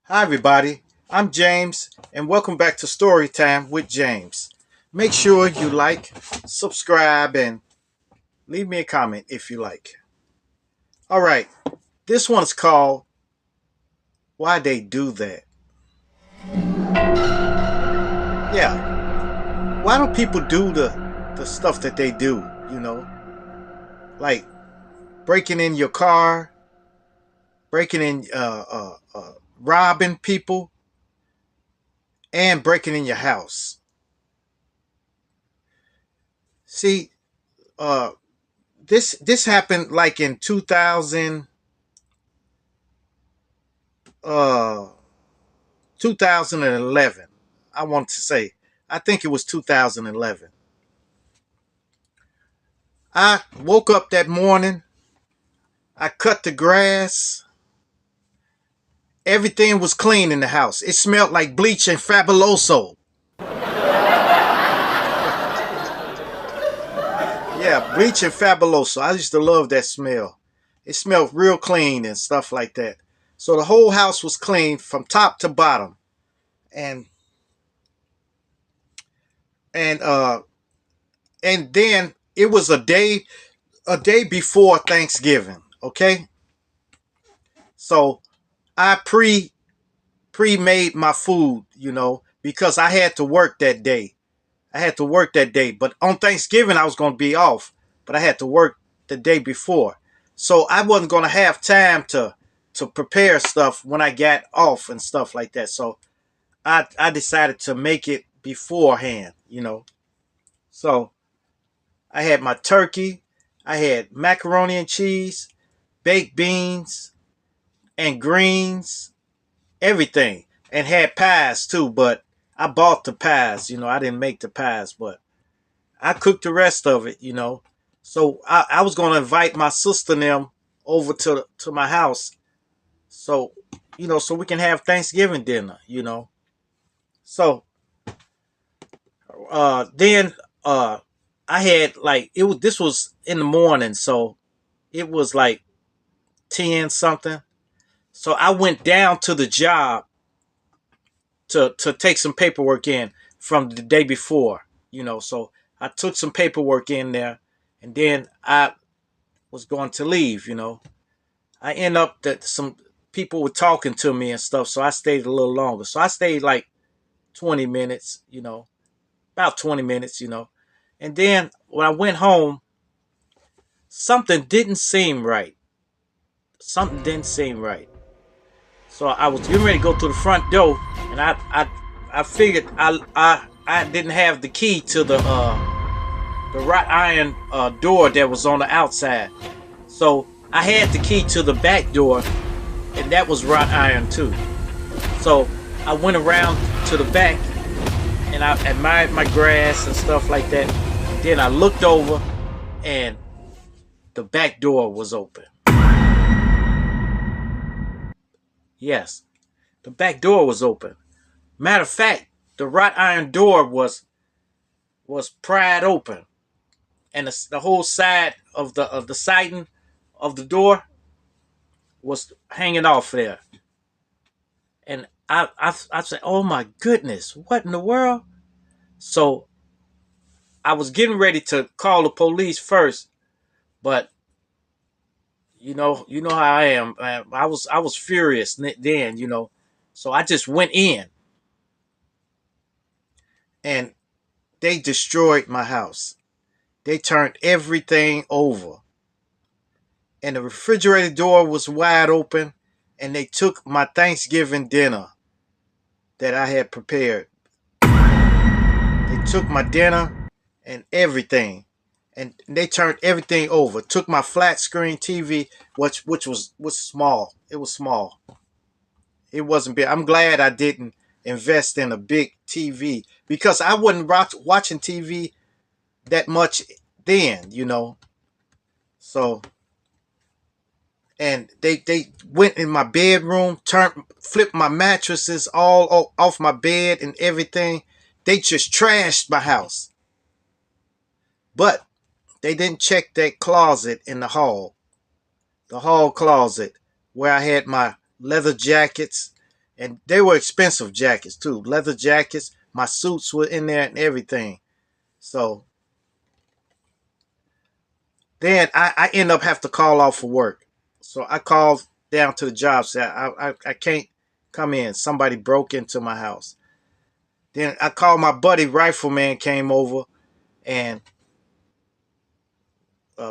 Hi, everybody. I'm James, and welcome back to Storytime with James. Make sure you like, subscribe, and leave me a comment if you like. All right, this one's called Why They Do That. Yeah, why do people do the stuff that they do, you know? Like breaking in your car, breaking in, robbing people, and breaking in your house. See, uh, this happened like in uh 2011. I want to say, I think it was 2011. I woke up that morning, I cut the grass, everything was clean in the house. It smelled like bleach and fabuloso. Yeah, bleach and fabuloso. I used to love that smell. It smelled real clean and stuff like that. So the whole house was clean from top to bottom. And and uh and then it was a day before Thanksgiving, okay? So I pre-made my food, because I had to work that day. I had to work that day. But on Thanksgiving I was going to be off, but I had to work the day before. So I wasn't going to have time to prepare stuff when I got off and stuff like that. So I decided to make it beforehand. So I had my turkey, I had macaroni and cheese, baked beans, and greens, everything, and had pies too. But I bought the pies. I didn't make the pies, but I cooked the rest of it. So I was gonna invite my sister and them over to my house, so so we can have Thanksgiving dinner. So then I had like it was this was in the morning, so it was like 10 something. So I went down to the job to take some paperwork in from the day before. So I took some paperwork in there, and then I was going to leave. I end up that some people were talking to me and stuff, so I stayed a little longer. So I stayed like 20 minutes, about 20 minutes. And then when I went home, something didn't seem right. Something didn't seem right. So I was getting ready to go to the front door, and I figured I didn't have the key to the wrought iron door that was on the outside. So I had the key to the back door, and that was wrought iron too. So I went around to the back, and I admired my grass and stuff like that. Then I looked over, and the back door was open. Yes, the back door was open. Matter of fact, the wrought iron door was pried open, and the whole side of the siding of the door was hanging off there. And I said, "Oh my goodness, what in the world?" So I was getting ready to call the police first, but you know how I am. I was furious then. So I just went in, and they destroyed my house. They turned everything over, and the refrigerator door was wide open, and they took my Thanksgiving dinner that I had prepared. They took my dinner and everything, and they turned everything over. Took my flat screen TV, which was small. It was small. It wasn't big. I'm glad I didn't invest in a big TV because I wasn't watching TV that much then. So, and they went in my bedroom, flipped my mattresses all off my bed and everything. They just trashed my house. But they didn't check that closet in the hall closet where I had my leather jackets, And they were expensive jackets too, leather jackets. My suits were in there and everything. So then I end up have to call off for work. So I called down to the job, said I can't come in. Somebody broke into my house. Then I called my buddy rifleman came over, and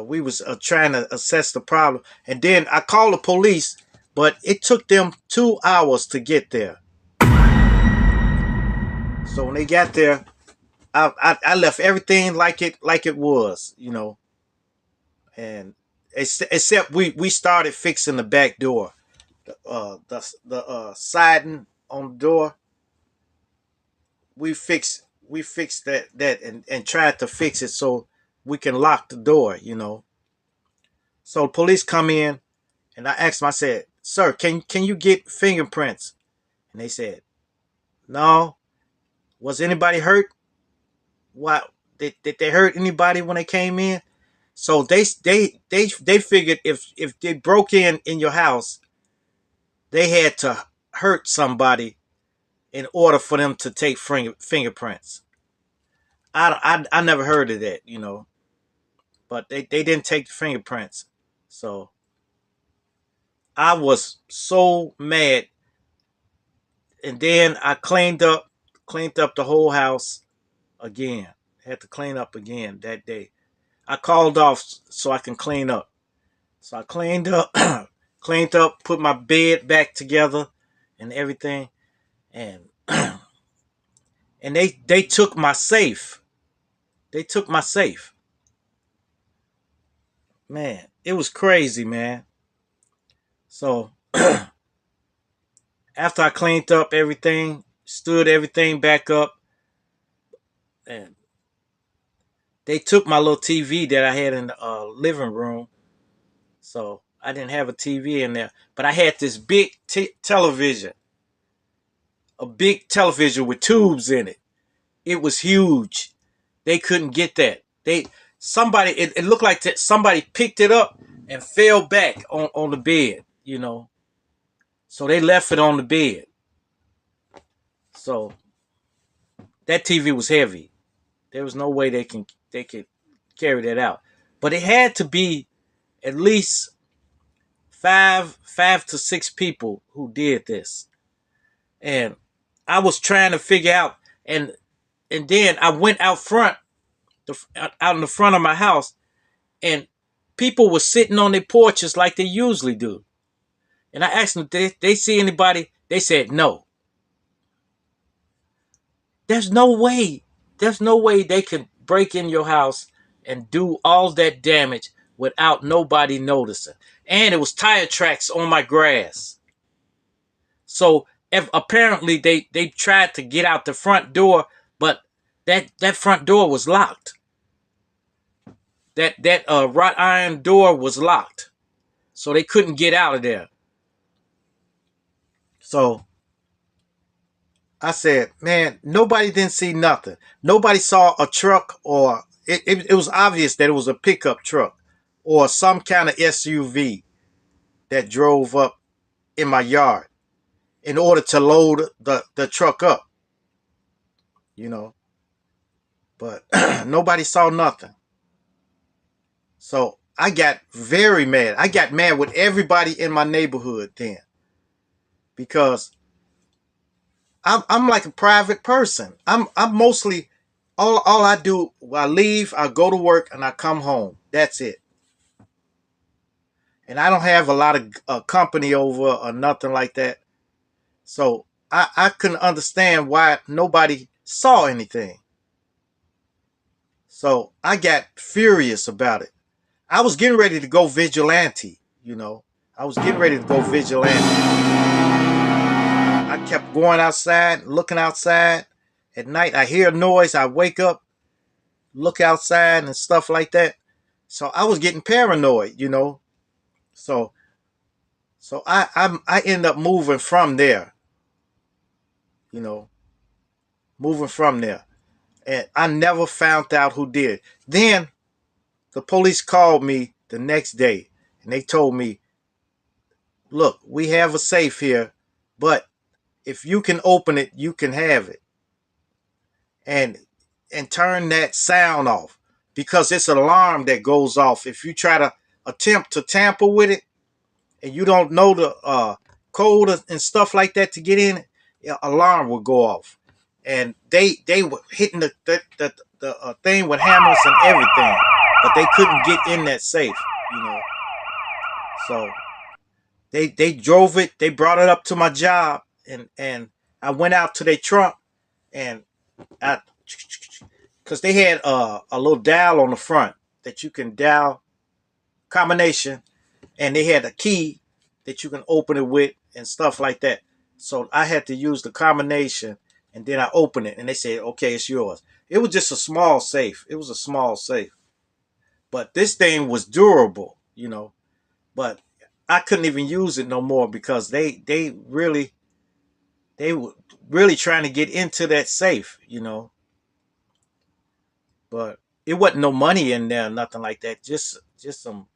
we was trying to assess the problem. And then I called the police, but it took them 2 hours to get there. So when they got there, I left everything like it was, and except we started fixing the back door, the siding on the door. We fixed that and tried to fix it so we can lock the door. So the police come in, and I asked them. I said, "Sir, can you get fingerprints?" And they said, "No." Was anybody hurt? What did they hurt anybody when they came in? So they figured if they broke in your house, they had to hurt somebody in order for them to take fingerprints. I never heard of that. But they didn't take the fingerprints. So I was so mad, and then I cleaned up the whole house again. Had to clean up again that day. I called off so I can clean up. So I cleaned up, cleaned up, put my bed back together, and everything, and and they took my safe. They took my safe. Man, it was crazy, man. So after I cleaned up everything, stood everything back up, and they took my little TV that I had in the living room. So I didn't have a TV in there, but I had this big television, a big television with tubes in it. It was huge. They couldn't get that. It looked like that somebody picked it up and fell back on the bed. So they left it on the bed. So that TV was heavy. There was no way they could carry that out. But it had to be at least five to six people who did this. And I was trying to figure out, and then I went out front, out in the front of my house, and people were sitting on their porches like they usually do. And I asked them, did they see anybody? They said no. There's no way. There's no way they can break in your house and do all that damage without nobody noticing. And it was tire tracks on my grass. So apparently they tried to get out the front door, but that front door was locked. That wrought iron door was locked, so they couldn't get out of there. So I said, man, nobody didn't see nothing. Nobody saw a truck, or it was obvious that it was a pickup truck or some kind of SUV that drove up in my yard in order to load the truck up, you know. But nobody saw nothing. So I got very mad. I got mad with everybody in my neighborhood then, because I'm like a private person. I'm mostly all I do. I leave, I go to work, and I come home. That's it. And I don't have a lot of company over or nothing like that. So I couldn't understand why nobody saw anything. So I got furious about it. I was getting ready to go vigilante. I was getting ready to go vigilante. I kept going outside, looking outside. At night, I hear a noise. I wake up, look outside, and stuff like that. So I was getting paranoid. So I end up moving from there. You know, moving from there, and I never found out who did. Then the police called me the next day, and they told me, "Look, we have a safe here, but If you can open it, you can have it. And turn that sound off, because it's an alarm that goes off if you try to attempt to tamper with it and you don't know the code and stuff like that to get in. Alarm will go off. And they were hitting the thing with hammers and everything, but they couldn't get in that safe, you know. So they drove it, they brought it up to my job, and I went out to their trunk, and I, because they had a little dial on the front that you can dial combination, and they had a key that you can open it with and stuff like that. So I had to use the combination, and then I opened it, and they said, "Okay, it's yours." It was just a small safe. It was a small safe, but this thing was durable, you know. But I couldn't even use it no more because they were really trying to get into that safe, you know. But it wasn't no money in there, nothing like that. Just some,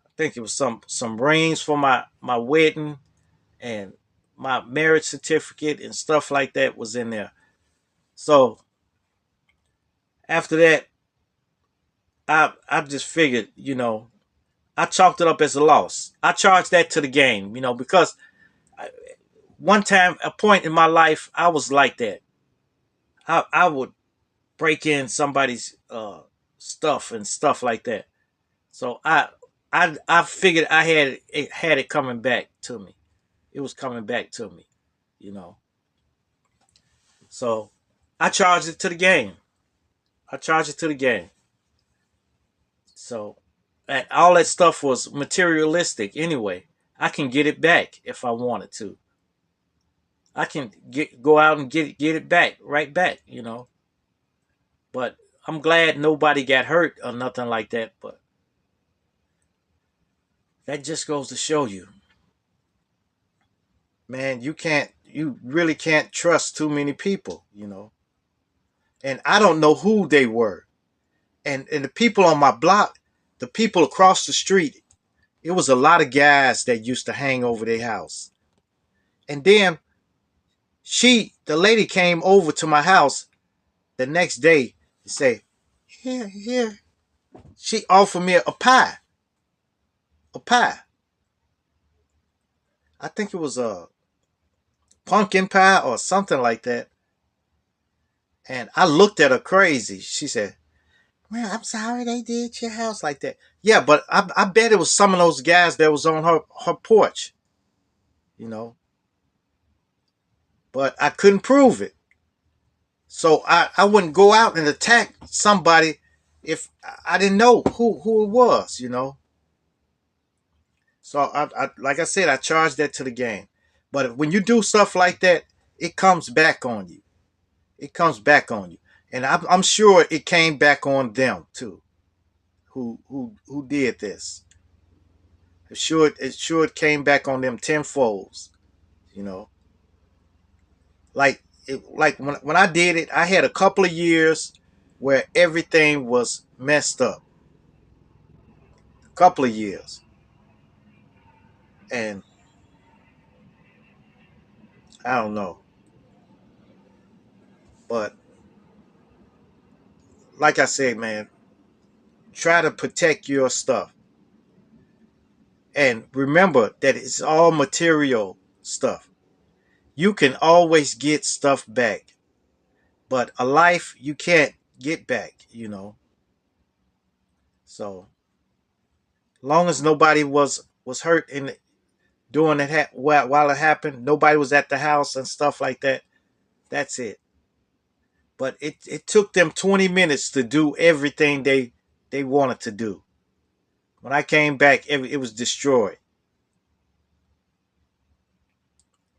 I think it was some rings for my wedding, and my marriage certificate and stuff like that was in there. So after that, I just figured, you know, I chalked it up as a loss. I charged that to the game, you know, because one time, a point in my life, I was like that. I would break in somebody's stuff and stuff like that. So I figured had it coming back to me. It was coming back to me, you know. So I charged it to the game. I charged it to the game. So and all that stuff was materialistic anyway. I can get it back if I wanted to. I can go out and get it back, right back, you know. But I'm glad nobody got hurt or nothing like that. But that just goes to show you, man, you really can't trust too many people, you know. And I don't know who they were. And the people on my block, the people across the street, it was a lot of guys that used to hang over their house. And then the lady came over to my house the next day and say, here. She offered me a pie. I think it was a pumpkin pie or something like that. And I looked at her crazy. She said, "Well, I'm sorry they did your house like that." Yeah, but I bet it was some of those guys that was on her porch, you know. But I couldn't prove it. So I wouldn't go out and attack somebody if I didn't know who it was, you know. So I like I said, I charged that to the game. But when you do stuff like that, it comes back on you. It comes back on you, and I'm sure it came back on them too. Who did this? It came back on them tenfolds. You know, like when I did it, I had a couple of years where everything was messed up. A couple of years, and I don't know, but like I said, man, try to protect your stuff, and remember that it's all material stuff. You can always get stuff back, but a life you can't get back, you know. So long as nobody was hurt in doing it while it happened, nobody was at the house and stuff like that. That's it. But it took them 20 minutes to do everything they wanted to do. When I came back, it was destroyed.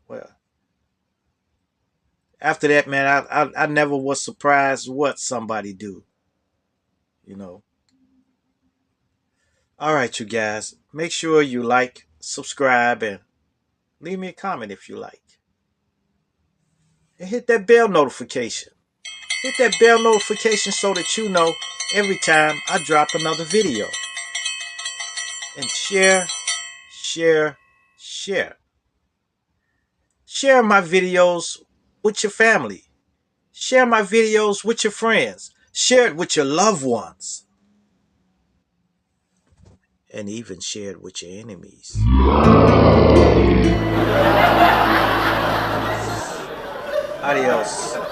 Well, after that, man, I never was surprised what somebody do. You know. All right, you guys, make sure you like, subscribe, and leave me a comment if you like. And hit that bell notification. Hit that bell notification so that you know every time I drop another video. And share, share, share. Share my videos with your family. Share my videos with your friends. Share it with your loved ones. And even share it with your enemies. Adios.